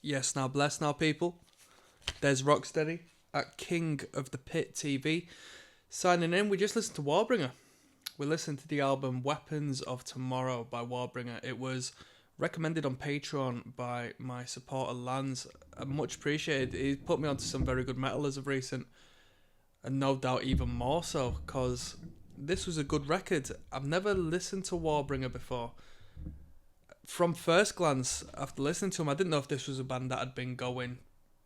Yes, now bless now, people. There's Rocksteady at King of the Pit TV. Signing in, we just listened to Warbringer. We listened to the album Weapons of Tomorrow by Warbringer. It was recommended on Patreon by my supporter Lance. Much appreciated. He put me onto some very good metal as of recent. And no doubt even more so, because this was a good record. I've never listened to Warbringer before. From first glance, after listening to him, I didn't know if this was a band that had been going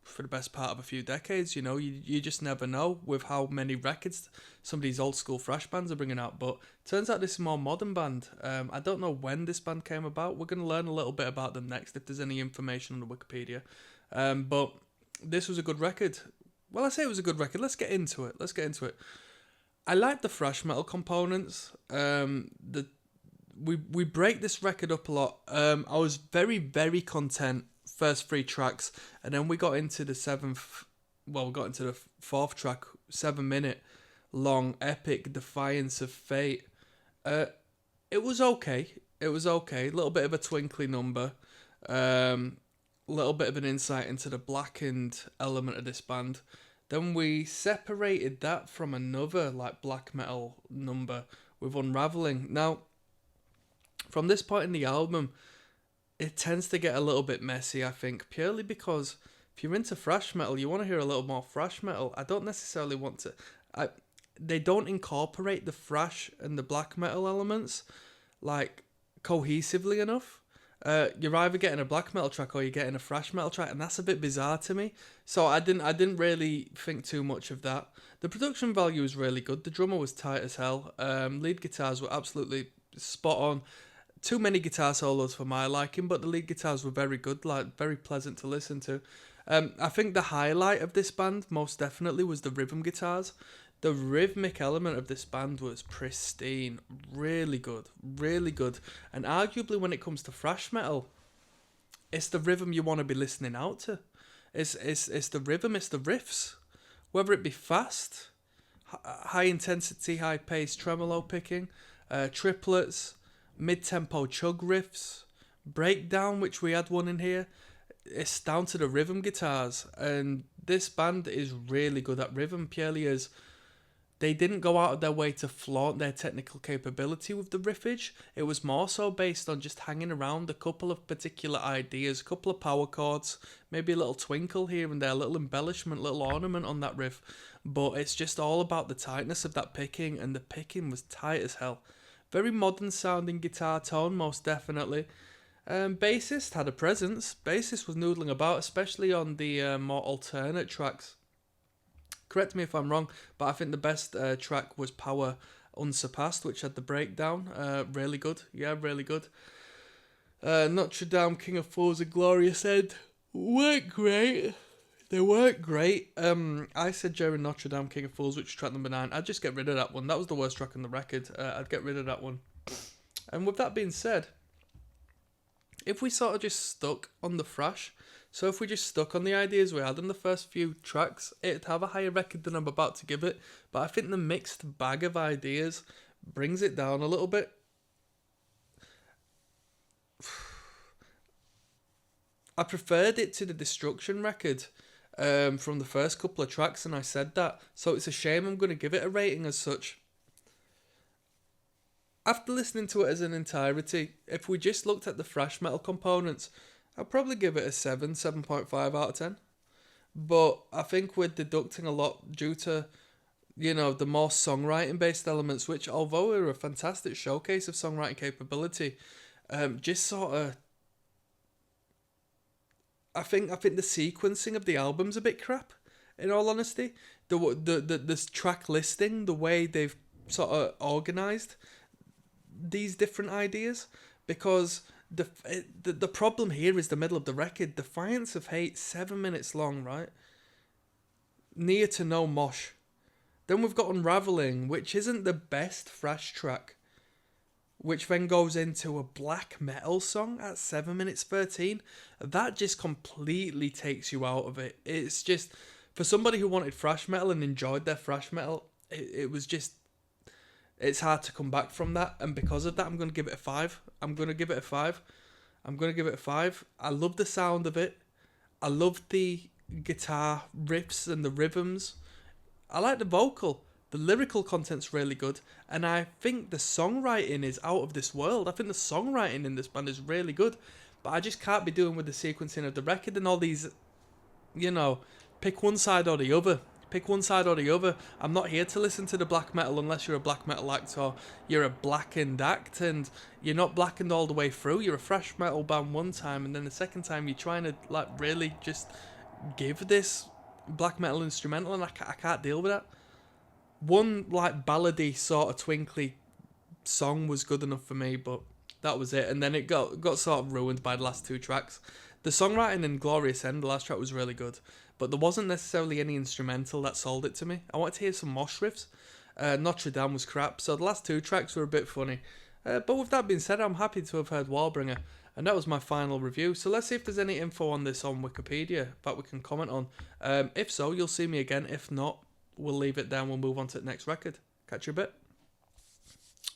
for the best part of a few decades. You know, you just never know with how many records some of these old school thrash bands are bringing out. But turns out this is a more modern band. I don't know when this band came about. We're going to learn a little bit about them next if there's any information on the Wikipedia. But this was a good record. Well, I say it was a good record. Let's get into it. I like the thrash metal components. We break this record up a lot. I was very, very content first three tracks, and then we got into the fourth track, 7-minute long epic Defiance of Fate. It was okay. A little bit of a twinkly number. Little bit of an insight into the blackened element of this band. Then we separated that from another like black metal number with Unraveling. Now, from this point in the album, it tends to get a little bit messy, I think, purely because if you're into thrash metal, you want to hear a little more thrash metal. I don't necessarily want to... They don't incorporate the thrash and the black metal elements like cohesively enough. You're either getting a black metal track or you're getting a thrash metal track, and that's a bit bizarre to me. So I didn't really think too much of that. The production value was really good. The drummer was tight as hell. Lead guitars were absolutely spot on. Too many guitar solos for my liking, but the lead guitars were very good, like very pleasant to listen to. I think the highlight of this band most definitely was the rhythm guitars. The rhythmic element of this band was pristine, really good. And arguably when it comes to thrash metal, it's the rhythm you want to be listening out to. It's the rhythm, it's the riffs. Whether it be fast, high intensity, high pace tremolo picking, triplets, mid-tempo chug riffs, breakdown, which we had one in here. It's down to the rhythm guitars, and this band is really good at rhythm, purely as they didn't go out of their way to flaunt their technical capability with the riffage. It was more so based on just hanging around a couple of particular ideas, a couple of power chords, maybe a little twinkle here and there, a little embellishment, little ornament on that riff. But it's just all about the tightness of that picking, and the picking was tight as hell. Very modern sounding guitar tone, most definitely. Bassist had a presence. Bassist was noodling about, especially on the more alternate tracks. Correct me if I'm wrong, but I think the best track was Power Unsurpassed, which had the breakdown. Really good. Yeah, really good. Notre Dame, King of Fools, and Glorious End weren't great. They weren't great. I said during Notre Dame, King of Fools, which is track number 9, I'd just get rid of that one. That was the worst track on the record. I'd get rid of that one. And with that being said, if we sort of just stuck on the thrash, so if we just stuck on the ideas we had in the first few tracks, it'd have a higher record than I'm about to give it. But I think the mixed bag of ideas brings it down a little bit. I preferred it to the Destruction record from the first couple of tracks, and I said that. So it's a shame I'm going to give it a rating as such. After listening to it as an entirety, if we just looked at the thrash metal components, I'd probably give it a 7.5 out of 10. But I think we're deducting a lot due to, the more songwriting based elements, which although are a fantastic showcase of songwriting capability, just sort of, I think the sequencing of the album's a bit crap, in all honesty. The track listing, the way they've sort of organised these different ideas, because the problem here is the middle of the record. Defiance of Hate, 7 minutes long, right? Near to no mosh. Then we've got Unraveling, which isn't the best thrash track, which then goes into a black metal song at 7 minutes 13. That just completely takes you out of it. It's just, for somebody who wanted thrash metal and enjoyed their thrash metal, it was just, it's hard to come back from that. And because of that, I'm going to give it a 5. I love the sound of it. I loved the guitar riffs and the rhythms. I like the vocal. The lyrical content's really good, and I think the songwriting is out of this world. I think the songwriting in this band is really good, but I just can't be doing with the sequencing of the record and all these, you know, pick one side or the other. Pick one side or the other. I'm not here to listen to the black metal unless you're a black metal act or you're a blackened act, and you're not blackened all the way through. You're a thrash metal band one time, and then the second time you're trying to like really just give this black metal instrumental, and I can't deal with that. One like ballady sort of twinkly song was good enough for me, but that was it. And then it got sort of ruined by the last two tracks. The songwriting in Glorious End, the last track, was really good, but there wasn't necessarily any instrumental that sold it to me. I wanted to hear some mosh riffs. Notre Dame was crap, so the last two tracks were a bit funny. But with that being said, I'm happy to have heard Warbringer, and that was my final review. So let's see if there's any info on this on Wikipedia that we can comment on. If so, you'll see me again. If not, we'll leave it down. We'll move on to the next record. Catch you a bit.